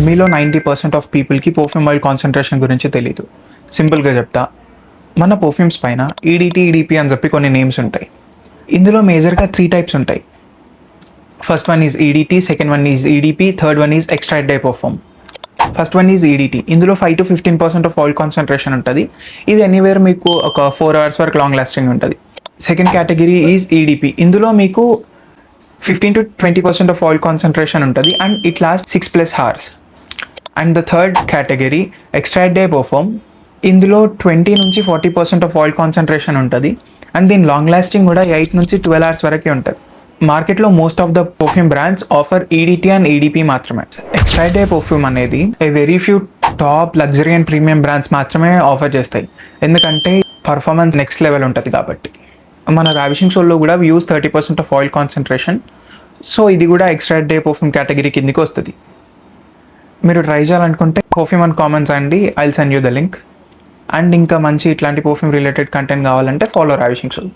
మీలో 90% ఆఫ్ పీపుల్కి perfume oil concentration గురించి తెలీదు. సింపుల్గా చెప్తా, మన పర్ఫ్యూమ్స్ పైన ఈడిటీ ఈడిపి అని చెప్పి కొన్ని నేమ్స్ ఉంటాయి. ఇందులో మేజర్గా 3 టైప్స్ ఉంటాయి. First one is EDT, second one is EDP, third one is extract day perfume. First one is EDT. ఇందులో 5 to 15% ఆఫ్ ఆయిల్ కాన్సన్ట్రేషన్ ఉంటుంది. ఇది ఎనీవేర్ మీకు ఒక 4 hours వరకు లాంగ్ లాస్టింగ్ ఉంటుంది. Second category is EDP. ఇందులో మీకు 15 to 20% ఆఫ్ ఆయిల్ కాన్సన్ట్రేషన్ ఉంటుంది and it last 6+ hours. And the third category extract day perfume. ఇందులో 20 నుంచి 40% ఆఫ్ ఆయిల్ కాన్సన్ట్రేషన్ ఉంటుంది అండ్ దీని లాంగ్ లాస్టింగ్ కూడా 8 నుంచి 12 hours వరకే ఉంటుంది. మార్కెట్లో most of the perfume brands offer EDT and EDP మాత్రమే. ఎక్స్ట్రాక్ట్ డే పర్ఫ్యూమ్ అనేది very few top luxury and premium brands మాత్రమే ఆఫర్ చేస్తాయి, ఎందుకంటే పర్ఫార్మెన్స్ నెక్స్ట్ లెవెల్ ఉంటుంది కాబట్టి. మన రావిషింగ్ సోల్లో కూడా we use 30% of oil concentration. So ఇది కూడా ఎక్స్ట్రాక్ట్ డే పర్ఫ్యూమ్ కేటగిరీ కిందికి వస్తుంది. మీరు ట్రై చేయాలనుకుంటే పర్ఫ్యూమ్ అండ్ కామెంట్స్ అండి, I'll send you the link. And ఇంకా మంచి ఇట్లాంటి పర్ఫ్యూమ్ రిలేటెడ్ కంటెంట్ కావాలంటే ఫాలో రావిషింగ్ సోల్.